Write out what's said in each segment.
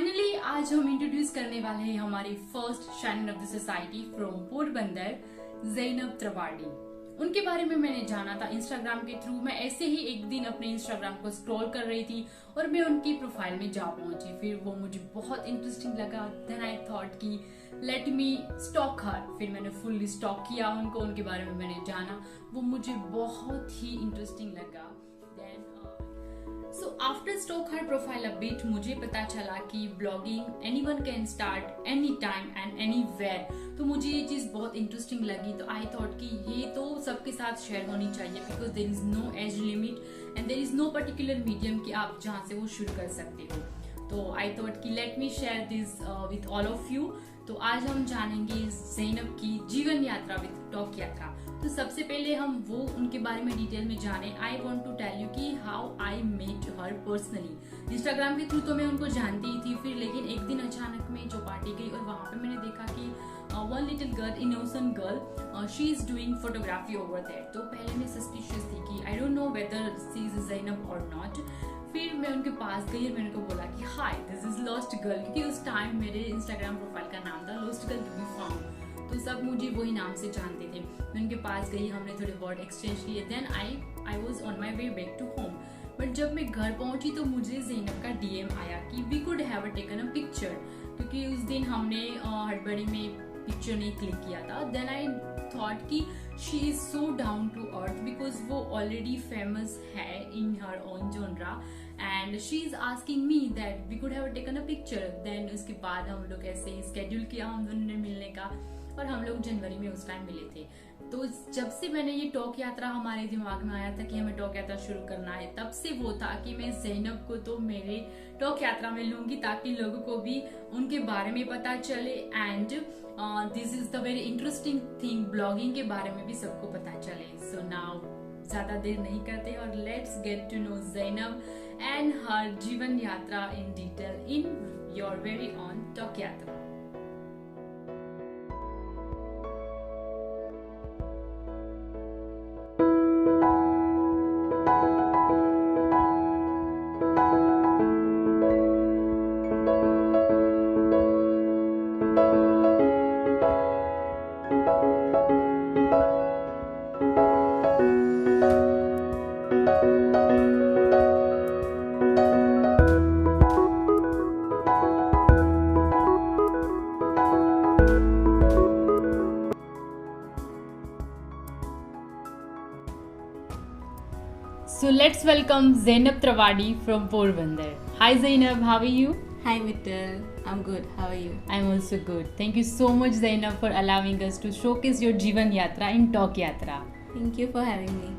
Finally आज हम introduce करने वाले हैं हमारी first shiner of the society from Porbandar, Zainab Trawadi. उनके बारे में मैंने जाना था इंस्टाग्राम के थ्रू। मैं ऐसे ही एक दिन अपने इंस्टाग्राम को स्क्रॉल कर रही थी और मैं उनकी प्रोफाइल में जा पहुंची। फिर वो मुझे बहुत इंटरेस्टिंग लगा। देन आई थॉट कि लेट मी स्टॉक हर। फिर मैंने फुल्ली स्टॉक किया उनको, उनके बारे में मैंने जाना। वो मुझे बहुत ही इंटरेस्टिंग लगा। So after stalk her profile a bit, मुझे पता चला कि blogging anyone can start anytime and anywhere। तो मुझे ये चीज बहुत इंटरेस्टिंग लगी। तो आई थॉट कि ये तो सबके साथ शेयर होनी चाहिए, because there is no age limit and there is no particular medium कि आप जहाँ से वो शुरू कर सकते हो। तो आई थॉट कि let me share this with all of you. तो आज हम जानेंगे ज़ैनब की जीवन यात्रा विद टॉक यात्रा। तो सबसे पहले हम वो उनके बारे में डिटेल में जाने। I want to tell you कि how I met her personally. Instagram के थ्रू तो मैं उनको जानती ही थी, फिर लेकिन एक दिन अचानक मैं चौपाटी गई और वहाँ पे मैंने देखा कि one little girl, innocent girl, she is doing photography over there. तो पहले मैं सस्पिशियस थी कि I don't know whether she is Zainab और नॉट। फिर मैं उनके पास गई और मैंने उनको बोला कि hi this is lost girl, क्योंकि उस टाइम मेरे इंस्टाग्राम प्रोफाइल का नाम था lost girl to be found. तो सब मुझे वही नाम से जानते थे। मैं उनके पास गई, हमने थोड़े वर्ड एक्सचेंज किए। Then I was on my way back to home. But जब मैं घर पहुंची तो मुझे ज़ैनब का डीएम आया कि we could have taken a picture, क्योंकि उस दिन हमने हड़बड़ी में पिक्चर नहीं क्लिक किया था। देन आई थॉट कि she is so down to earth, because वो ऑलरेडी फेमस है in her own genre and she is asking me that we could have taken a picture. Then उसके बाद हम लोग ऐसे स्केड्यूल किया हम दोनों ने मिलने का, और हम लोग जनवरी में उस टाइम मिले थे। तो जब से मैंने ये टॉक यात्रा हमारे दिमाग में आया था कि हमें टॉक यात्रा शुरू करना है, तब से वो था कि मैं ज़ैनब को तो मेरे टॉक यात्रा में लूंगी, ताकि लोगों को भी उनके बारे में पता चले। And this is the very interesting thing, blogging के बारे में भी सबको पता चले। सो नाउ ज्यादा देर नहीं करते और let's get to know Zainab and her जीवन यात्रा in detail in your very own talk यात्रा। So let's welcome Zainab Trawadi from Porbandar. Hi Zainab, how are you? Hi Mittal, I'm good. How are you? I'm also good. Thank you so much Zainab for allowing us to showcase your जीवन यात्रा in Talk यात्रा. Thank you for having me.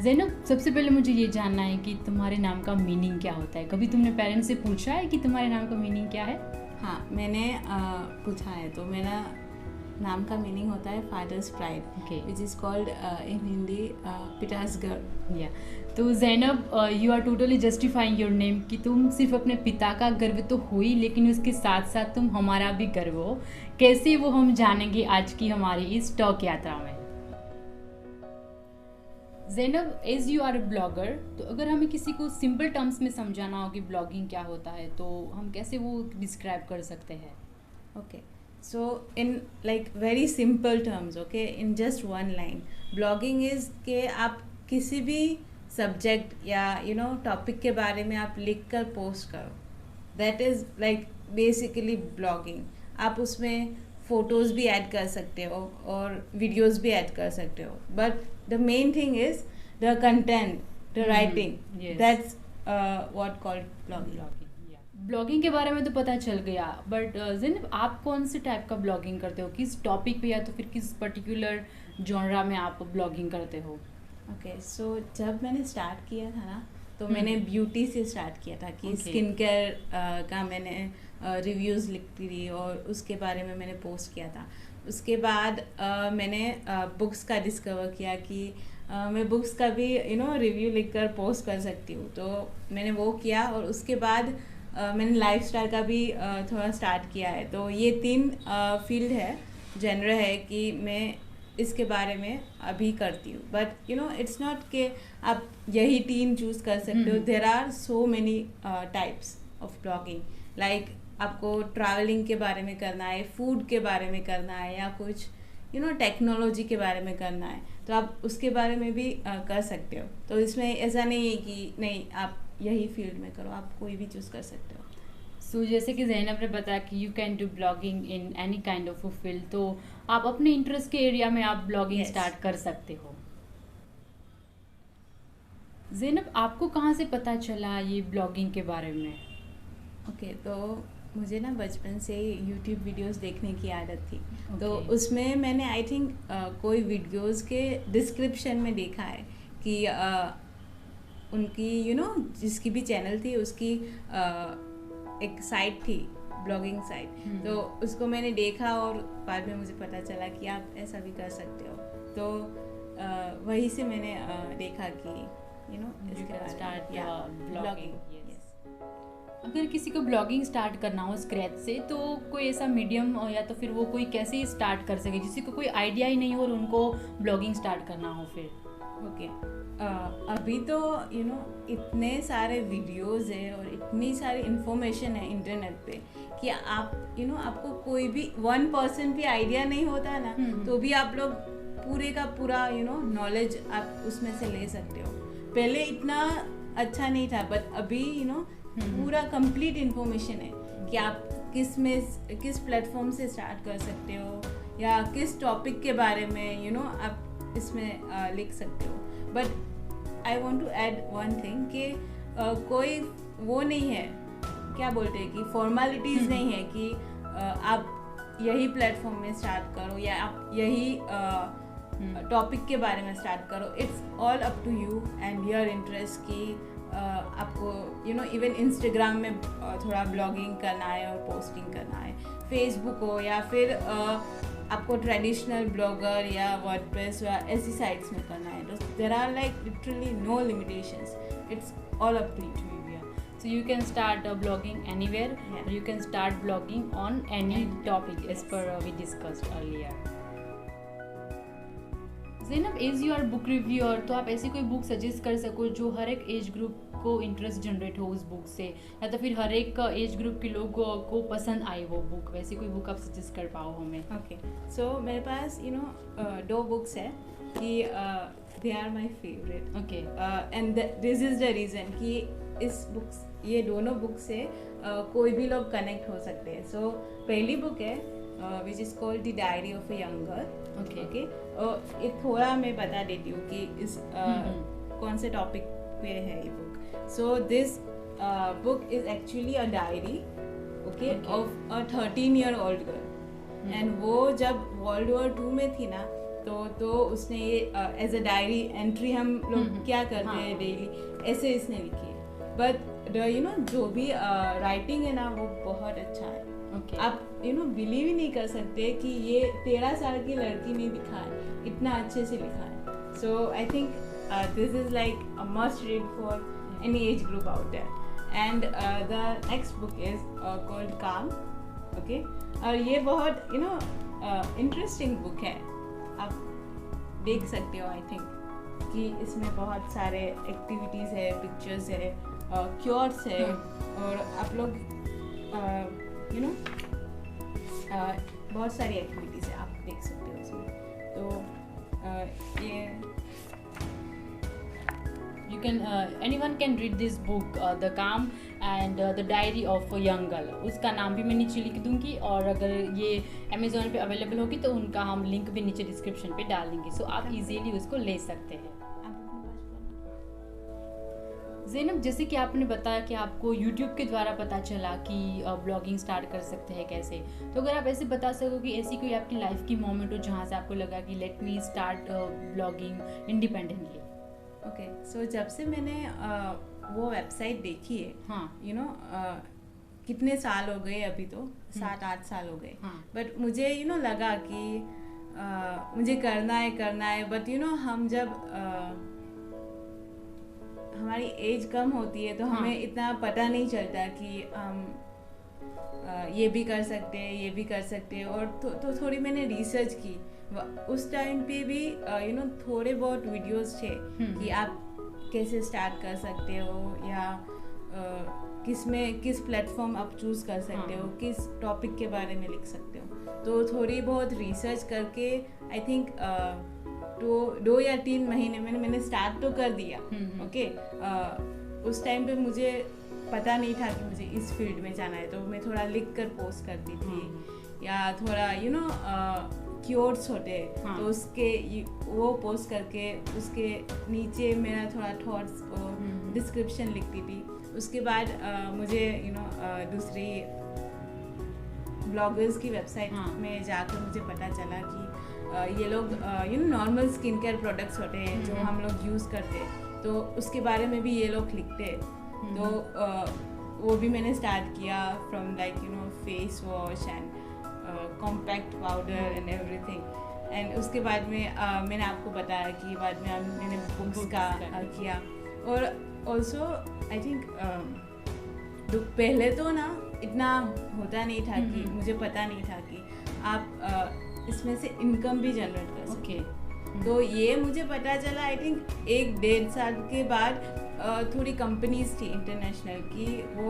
Zainab, सबसे पहले मुझे ये जानना है कि तुम्हारे नाम का मीनिंग क्या होता है। कभी तुमने पेरेंट्स से पूछा है कि तुम्हारे नाम का मीनिंग क्या है? हाँ, मैंने पूछा है। तो मेरा नाम का मीनिंग होता है father's pride, which is called in Hindi पिता's गर्व। या तो Zainab, you are totally justifying your name कि तुम सिर्फ अपने पिता का गर्व तो हो ही, लेकिन उसके साथ साथ तुम हमारा भी गर्व हो। कैसे वो हम जानेंगे आज की हमारी इस टॉक यात्रा में। Zainab, as you are a blogger, तो अगर हमें किसी को सिंपल टर्म्स में समझाना हो कि ब्लॉगिंग क्या होता है, तो हम कैसे वो डिस्क्राइब कर सकते हैं? Okay, so in like very simple terms, okay, in just one line, blogging is कि आप किसी भी सब्जेक्ट या टॉपिक के बारे में आप लिख कर पोस्ट करो, that is like basically blogging. आप उसमें फोटोज़ भी ऐड कर सकते हो और वीडियोज़ भी ऐड कर सकते हो, but the main thing is the content, the writing, that's what called blogging. Blogging के बारे में तो पता चल गया, बट ज़ैनब आप कौन से टाइप का ब्लॉगिंग करते हो, किस टॉपिक पे या तो फिर किस पर्टिकुलर जॉनरा में आप ब्लॉगिंग करते हो? ओके, सो जब मैंने स्टार्ट किया था ना, तो मैंने ब्यूटी से स्टार्ट किया था कि स्किन केयर का मैंने रिव्यूज़ लिखती थी और उसके बारे में मैंने पोस्ट किया था। उसके बाद मैंने बुक्स का डिस्कवर किया कि मैं बुक्स का भी रिव्यू लिखकर पोस्ट कर सकती हूँ, तो मैंने वो किया। और उसके बाद मैंने लाइफस्टाइल का भी थोड़ा स्टार्ट किया है। तो ये 3 फील्ड है, जेनर है कि मैं इसके बारे में अभी करती हूँ। बट इट्स नॉट कि आप यही 3 चूज़ कर सकते हो। There are so many types of blogging like आपको ट्रैवलिंग के बारे में करना है, फूड के बारे में करना है, या कुछ टेक्नोलॉजी के बारे में करना है, तो आप उसके बारे में भी कर सकते हो। तो इसमें ऐसा नहीं है कि नहीं आप यही फील्ड में करो, आप कोई भी चूज़ कर सकते हो। सो जैसे कि ज़ैनब ने बताया कि you can do blogging in any kind of field, तो आप अपने इंटरेस्ट के एरिया में आप ब्लॉगिंग स्टार्ट कर सकते हो। ज़ैनब, आपको कहाँ से पता चला ये ब्लॉगिंग के बारे में? ओके, तो मुझे ना बचपन से यूट्यूब वीडियोस देखने की आदत थी। तो उसमें मैंने आई थिंक कोई वीडियोस के डिस्क्रिप्शन में देखा है कि उनकी जिसकी भी चैनल थी उसकी एक साइट थी, ब्लॉगिंग साइट। तो उसको मैंने देखा और बाद में मुझे पता चला कि आप ऐसा भी कर सकते हो। तो वहीं से मैंने देखा कि स्टार्ट ब्लॉगिंग। अगर किसी को ब्लॉगिंग स्टार्ट करना हो स्क्रैच से, तो कोई ऐसा मीडियम या तो फिर वो कोई कैसे स्टार्ट कर सके, जिससे को कोई आइडिया ही नहीं हो और उनको ब्लॉगिंग स्टार्ट करना हो फिर? ओके, अभी तो इतने सारे वीडियोस है और इतनी सारी इंफॉर्मेशन है इंटरनेट पे कि आप आपको कोई भी 1% भी आइडिया नहीं होता है ना, तो भी आप लोग पूरे का पूरा नॉलेज आप उसमें से ले सकते हो। पहले इतना अच्छा नहीं था, बट अभी पूरा कंप्लीट इंफॉर्मेशन है कि आप किस प्लेटफॉर्म से स्टार्ट कर सकते हो या किस टॉपिक के बारे में आप इसमें लिख सकते हो। But I want to add one thing कि कोई वो नहीं है, क्या बोलते हैं कि फॉर्मेलिटीज नहीं है कि आप यही प्लेटफॉर्म में स्टार्ट करो या आप यही टॉपिक के बारे में स्टार्ट करो। It's all up to you and your interest की आपको इवन इंस्टाग्राम में थोड़ा ब्लॉगिंग करना है और पोस्टिंग करना है, फेसबुक हो या फिर आपको ट्रेडिशनल ब्लॉगर या वर्डप्रेस या ऐसी साइट्स में करना है। तो there are like literally no limitations, it's all up to you. So you can start blogging anywhere. Yeah. Or you can start blogging on any topic as per we discussed earlier. Zainab, as you are book reviewer, तो आप ऐसी कोई book suggest कर सको जो हर एक age group को interest generate हो उस बुक से, या तो फिर हर एक एज ग्रुप के लोगों को पसंद आए वो बुक, वैसी कोई बुक आप सजेस्ट कर पाओ हमें? ओके, सो मेरे पास 2 बुक्स है कि they are my favourite. Okay, and this is the reason कि ये दोनों बुक से कोई भी लोग कनेक्ट हो सकते हैं। सो पहली बुक है विच is called the diary of a young girl. Okay, ये थोड़ा मैं बता देती हूँ कि इस कौन से टॉपिक पे है ये book. So this book is actually a diary of a 13-year-old girl. And वो जब वर्ल्ड वॉर 2 में थी ना, तो उसने ये एज अ डायरी एंट्री हम लोग क्या करते हैं डेली, ऐसे इसने लिखी है। बट जो भी राइटिंग है ना वो बहुत अच्छा है। आप बिलीव ही नहीं कर सकते कि ये 13 साल की लड़की ने लिखा है, इतना अच्छे से लिखा है। So I think this is like a must read for any age group out there. And the next book is called Kaam. Okay, और ये बहुत इंटरेस्टिंग बुक है, आप देख सकते हो। आई थिंक कि इसमें बहुत सारे एक्टिविटीज़ है, पिक्चर्स है, क्योर्स है, और आप लोग बहुत सारी एक्टिविटीज़ है, आप देख सकते हो इसमें। तो ये you can anyone can read this book, The Calm and The Diary of a Young Girl। उसका नाम भी मैं नीचे लिख दूंगी, और अगर ये अमेजोन पे अवेलेबल होगी तो उनका हम लिंक भी नीचे डिस्क्रिप्शन पे डाल देंगे, सो आप इजीली उसको ले सकते हैं। ज़ैनब, जैसे कि आपने बताया कि आपको YouTube के द्वारा पता चला कि ब्लॉगिंग स्टार्ट कर सकते हैं कैसे, तो अगर आप ऐसे बता सको कि ऐसी कोई आपकी लाइफ की मोमेंट हो जहाँ से आपको लगा कि let me start blogging independently. Okay, so जब से मैंने वो वेबसाइट देखी है, हाँ, कितने साल हो गए, अभी तो 7-8 साल हो गए। बट मुझे लगा कि मुझे करना है, बट हम जब हमारी एज कम होती है तो हमें इतना पता नहीं चलता कि हम ये भी कर सकते हैं, और तो थोड़ी मैंने रिसर्च की। उस टाइम पे भी थोड़े बहुत वीडियोस थे कि आप कैसे स्टार्ट कर सकते हो, या किस प्लेटफॉर्म आप चूज़ कर सकते हो, किस टॉपिक के बारे में लिख सकते हो। तो थोड़ी बहुत रिसर्च करके आई थिंक 2 या 3 महीने में मैंने स्टार्ट तो कर दिया। ओके, उस टाइम पे मुझे पता नहीं था कि मुझे इस फील्ड में जाना है, तो मैं थोड़ा लिख कर पोस्ट करती थी या थोड़ा क्योर्ड्स होते हैं तो उसके वो पोस्ट करके उसके नीचे मेरा थोड़ा थॉट्स और डिस्क्रिप्शन लिखती थी। उसके बाद मुझे दूसरी ब्लॉगर्स की वेबसाइट में जाकर मुझे पता चला कि ये लोग नॉर्मल स्किन केयर प्रोडक्ट्स होते हैं जो हम लोग यूज़ करते हैं, तो उसके बारे में भी ये लोग लिखते हैं। तो वो भी मैंने स्टार्ट किया from face wash and compact powder and everything. And उसके बाद में मैंने आपको बताया कि बाद में मैंने बुक्स का किया। और ऑल्सो आई थिंक पहले तो ना इतना होता नहीं था कि मुझे पता नहीं था कि आप इसमें से इनकम भी जनरेट कर सकते। तो ये मुझे पता चला आई थिंक 1-1.5 साल के बाद। थोड़ी कंपनीज थी इंटरनेशनल की, वो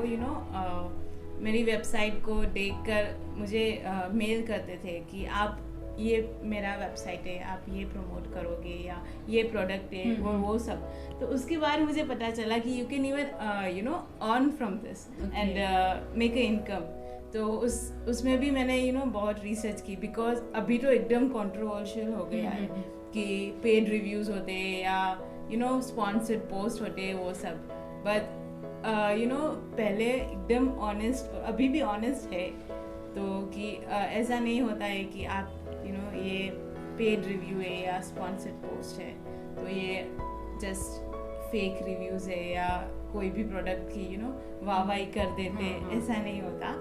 मेरी वेबसाइट को देखकर मुझे मेल करते थे कि आप ये मेरा वेबसाइट है, आप ये प्रमोट करोगे या ये प्रोडक्ट है और वो सब। तो उसके बाद मुझे पता चला कि you can even earn from this and make a income. तो उसमें भी मैंने बहुत रिसर्च की, बिकॉज अभी तो एकदम कंट्रोवर्शियल हो गया है कि पेड रिव्यूज़ होते हैं या स्पॉन्सर्ड पोस्ट होते हैं वो सब। बट पहले एकदम ऑनेस्ट, अभी भी ऑनेस्ट है, तो कि ऐसा नहीं होता है कि आप ये पेड रिव्यू है या स्पॉन्सर्ड पोस्ट है तो ये जस्ट फेक रिव्यूज़ है या कोई भी प्रोडक्ट की वाहवाही कर देते, ऐसा नहीं होता।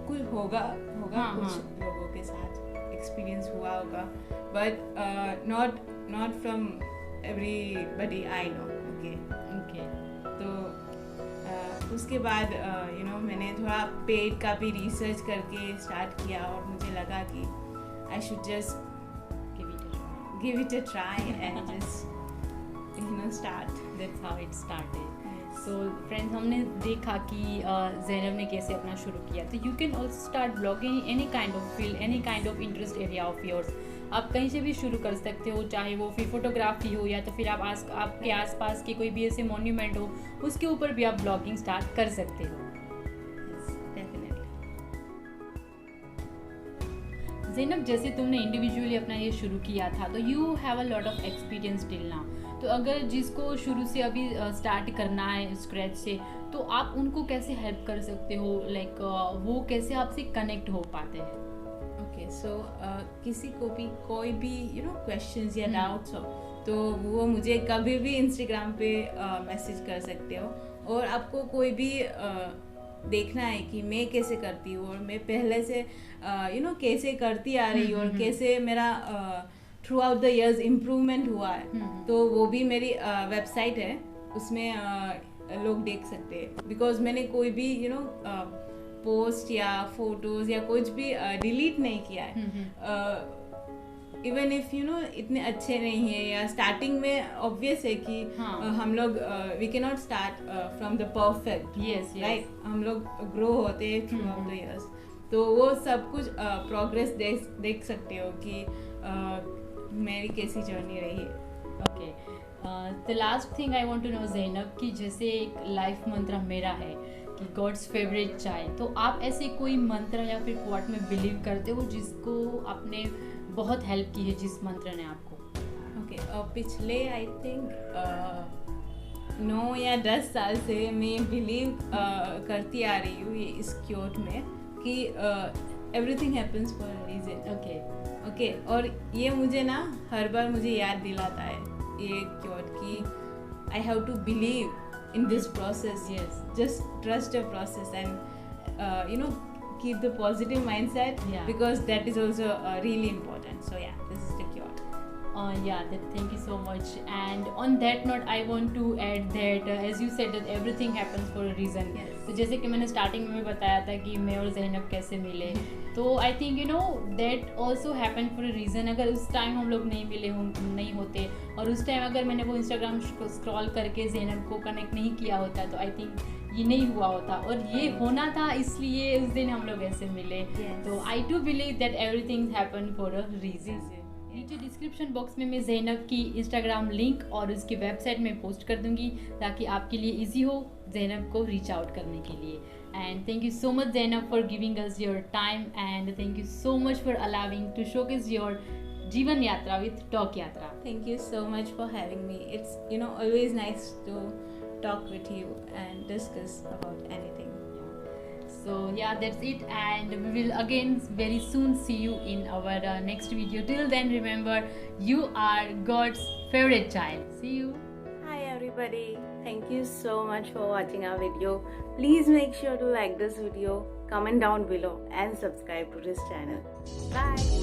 कुछ होगा कुछ लोगों के साथ एक्सपीरियंस हुआ होगा, but not from everybody I know. Okay तो उसके बाद मैंने थोड़ा पेड का भी रिसर्च करके स्टार्ट किया और मुझे लगा कि I should just give it a try and just start. That's how it started. So friends, हमने देखा कि ज़ैनब ने कैसे अपना शुरू किया। तो you can also start blogging any kind of field, any kind of interest area of yours. आप कहीं से भी शुरू कर सकते हो, चाहे वो फिर फोटोग्राफी हो या तो फिर आप आपके आसपास के कोई भी ऐसे मॉन्यूमेंट हो उसके ऊपर भी आप ब्लॉगिंग स्टार्ट कर सकते हो। ज़ैनब, जैसे तुमने इंडिविजुअली अपना ये शुरू किया था तो you have a lot of experience till now. तो अगर जिसको शुरू से अभी स्टार्ट करना है स्क्रैच से, तो आप उनको कैसे हेल्प कर सकते हो? लाइक वो कैसे आपसे कनेक्ट हो पाते हैं? सो किसी को भी कोई भी क्वेश्चंस या डाउट्स हो तो वो मुझे कभी भी इंस्टाग्राम पे मैसेज कर सकते हो। और आपको कोई भी देखना है कि मैं कैसे करती हूँ और मैं पहले से कैसे करती आ रही हूँ और कैसे मेरा through out the years improvement हुआ है, तो वो भी मेरी वेबसाइट है, उसमें लोग देख सकते हैं। बिकॉज मैंने कोई भी पोस्ट या फोटोज या कुछ भी डिलीट नहीं किया है। इवन इफ इतने अच्छे नहीं है या स्टार्टिंग में ऑब्वियस है कि हम लोग we can not start from the perfect, right? हम लोग ग्रो होते हैं थ्रू आउट द इयर्स, तो वो सब कुछ प्रोग्रेस देख सकते हो कि मेरी कैसी जर्नी रही है। Okay, the last thing I want to know Zainab, कि जैसे एक लाइफ मंत्र मेरा है कि गॉड्स फेवरेट चाय, तो आप ऐसे कोई मंत्र या फिर क्वाट में बिलीव करते हो जिसको आपने बहुत हेल्प की है, जिस मंत्र ने आपको? पिछले आई थिंक 9 या 10 साल से मैं बिलीव करती आ रही हूँ इस क्योट में कि everything happens for a reason. Okay, और ये मुझे ना हर बार मुझे याद दिलाता है ये क्योट कि I have to believe in this process. Just trust your process and keep the positive mindset, because that is also really important. So this is the cure. Thank you so much. And on that note, I want to add that as you said that everything happens for a reason. तो जैसे कि मैंने starting में बताया था कि मैं और ज़ैनब कैसे मिले, तो I think that also happen for a reason. अगर उस टाइम हम लोग नहीं होते और उस टाइम अगर मैंने वो इंस्टाग्राम स्क्रॉल करके ज़ैनब को कनेक्ट नहीं किया होता, तो आई थिंक ये नहीं हुआ होता, और ये होना था इसलिए उस दिन हम लोग ऐसे मिले। तो I do believe that everything happen for a reason. नीचे डिस्क्रिप्शन बॉक्स में मैं ज़ैनब की इंस्टाग्राम लिंक और उसकी वेबसाइट में पोस्ट कर दूंगी, ताकि आपके लिए इजी हो ज़ैनब को रीच आउट करने के लिए। And thank you so much Zainab for giving us your time, and thank you so much for allowing to showcase your जीवन यात्रा with Talk Yatra. Thank you so much for having me. It's always nice to talk with you and discuss about anything. So yeah, that's it, and we will again very soon see you in our next video. Till then, remember, you are God's favorite child. See you. Hi everybody. Thank you so much for watching our video. Please make sure to like this video, comment down below and subscribe to this channel. Bye.